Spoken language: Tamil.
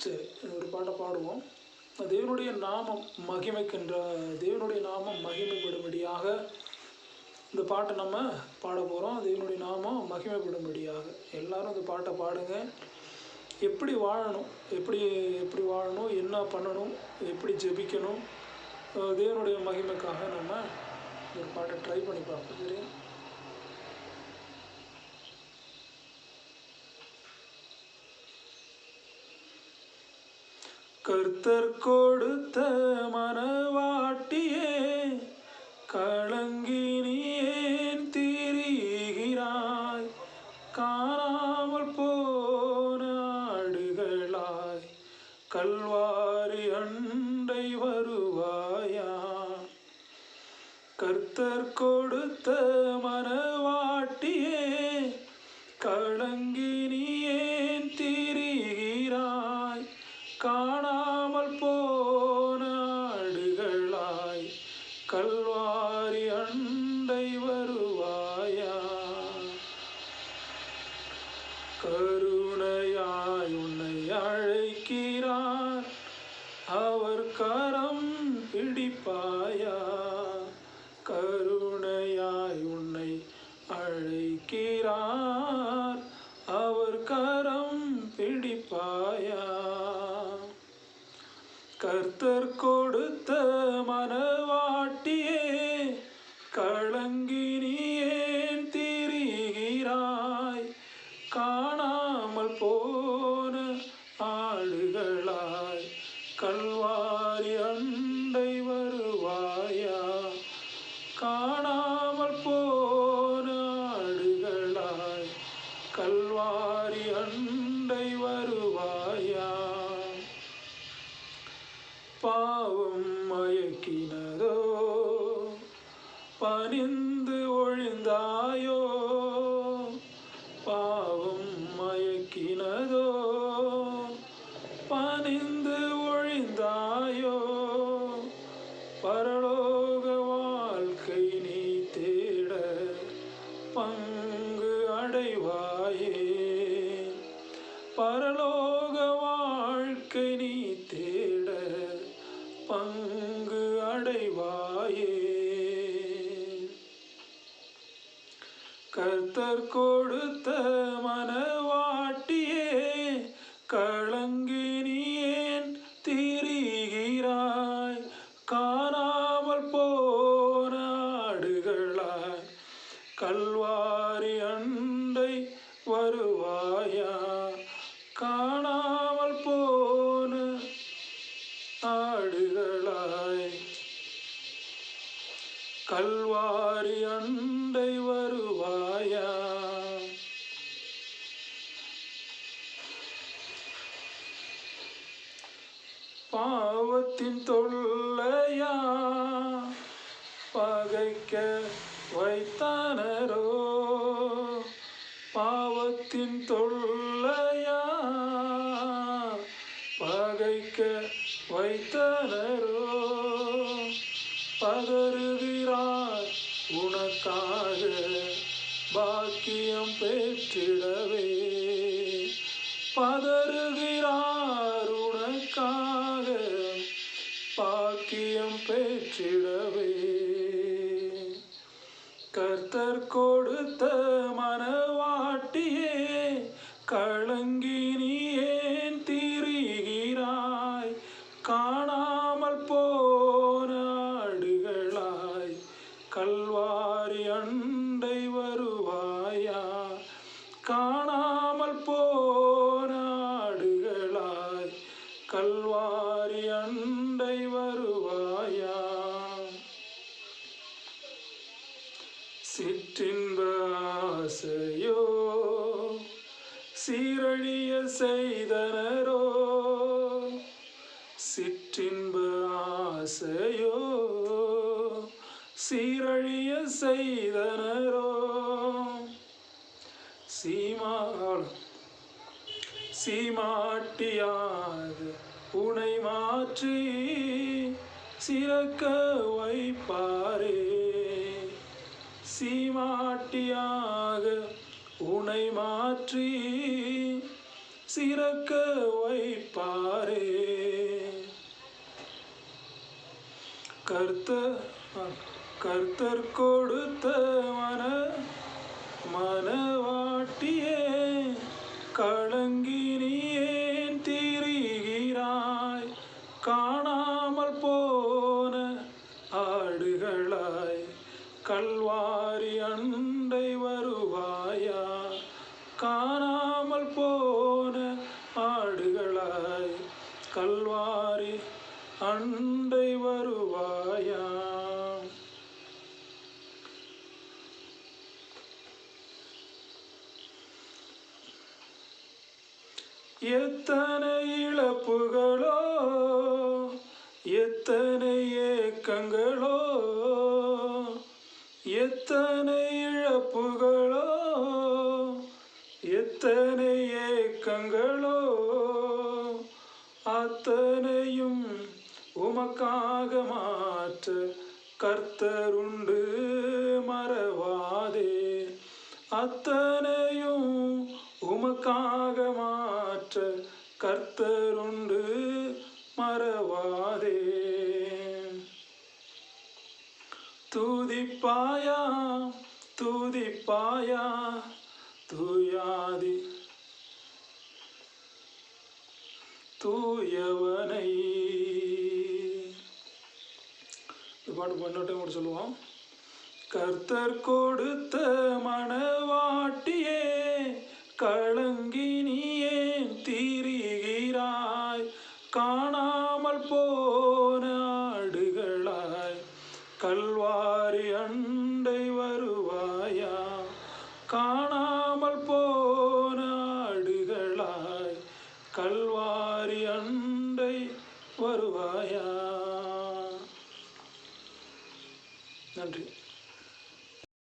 சரி, ஒரு பாட்டை பாடுவோம். தேவனுடைய நாமம் தேவனுடைய நாமம் மகிமைப்படும்படியாக இந்த பாட்டை நம்ம பாட போகிறோம். தேவனுடைய நாமம் மகிமைப்படும்படியாக எல்லாரும் இந்த பாட்டை பாடுங்க. எப்படி வாழணும், எப்படி வாழணும், என்ன பண்ணணும், எப்படி ஜெபிக்கணும், தேவனுடைய மகிமைக்காக நம்ம ஒரு பாட்டை ட்ரை பண்ணி பார்ப்போம். சரியா? கர்த்தர் கொடுத்த மனவாட்டியே, கலங்கி நீ ஏன் திரிகிறாய்? காணாமல் போன ஆடுகளாய் கல்வாரி அண்டை வருவாயா? கர்த்தர் கொடுத்த மனவாட்டியே, கலங்கி நீ ஏன் திரிகிறாய்? காணாமல் போன ஆடுகளாய் கல்வாரி அண்டை வருவாயா? கருணையாய் உன்னை அழைக்கிறார், அவர் கரம் பிடிப்பாயா? கருணையாய் உன்னை அழைக்கிறார், அவர் கரம் பிடிப்பாயா? கர்த்தர் கொடுத்த மனவாட்டியே, கலங்கி நீ ஏன் திரிகிறாய்? காணாமல் போன ஆடுகளாய் கல்வாரி அண்டை வருவாயா? காணாமல் போன ஆடுகளாய் கல்வாரி அண்டை வருவாயா? பாவம் மயக்கினதோ, பணிந்து ஒழிந்தாயோ? பாவம் மயக்கினதோ, பணிந்து ஒழிந்தாயோ? பரலோக வாழ்க்கை நீ தேட பங்கு அடைவாயே. பரலோக வாழ்க்கை நீ தேட பங்கு அடைவாயே. கர்த்தர் கொடுத்த மனவாட்டியே, கலங்கி நீ ஏன் திரிகிறாய்? காணாமல் போன ஆடுகளாய் கல்வாரி அண்டை வருவாயா? காணாமல் போன ஆடுகளாய் கல்வாரி அண்டை வருவாயா? பாவத்தின் தொல்லையா பகைக்க வைத்தனரோ? பாவத்தின் தொல்லையா பகைக்க வைத்தனரோ? பதறுகிறார் உனக்காக பாக்கியம் பெற்றிடவே. பதறுகிறார் உனக்காக பாக்கியம் பெற்றிடவே. கர்த்தர் கொடுத்த மனவாட்டியே, கலங்கி நீ ஏன் திரிகிறாய்? காணாமல் போன ஆடுகளாய் கல்வாரி அண்டை வருவாயா? காணாமல் போன ஆடுகளாய் கல்வாரி அண்டை வருவாயா? சிற்றின்ப ஆசையோ சீரழிய செய்தனரோ? சிற்றின்ப ஆசையோ சீரழிய செய்தனரோ? சீமாட்டியாக உனை மாற்றி சிறக்க வைப்பாரே. சீமாட்டியாக உனை மாற்றி சிறக்க வைப்பாரே. கர்த்தர் கொடுத்த மனவாட்டியே, கலங்கி நீ ஏன் திரிகிறாய்? காணாமல் போன ஆடுகளாய் கல்வாரி அண்டை வருவாயா? காணாமல் போன ஆடுகளாய் கல்வாரி அண்டை வருவாயா? எத்தனை இழப்புகளோ, எத்தனை ஏக்கங்களோ, எத்தனை இழப்புகளோ, எத்தனை ஏக்கங்களோ, அத்தனையும் உமக்காக மாற்ற கர்த்தருண்டு மறவாதே. அத்தனையும் உமக்காக மாற்ற கர்த்தருண்டு மறவாதே. துதிப்பாயா துதிப்பாயா தூயாதி தூயவனை. இந்த பாட்டு பண்ணட்டும் கூட சொல்லுவோம். கர்த்தர் கொடுத்த மனவாட்டியே, கலங்கி நீ ஏன் திரிகிறாய்? காணாமல் போன ஆடுகளாய் கல்வாரி அண்டை வருவாயா? காணாமல் போன ஆடுகளாய் கல்வாரி அண்டை வருவாயா? நன்றி.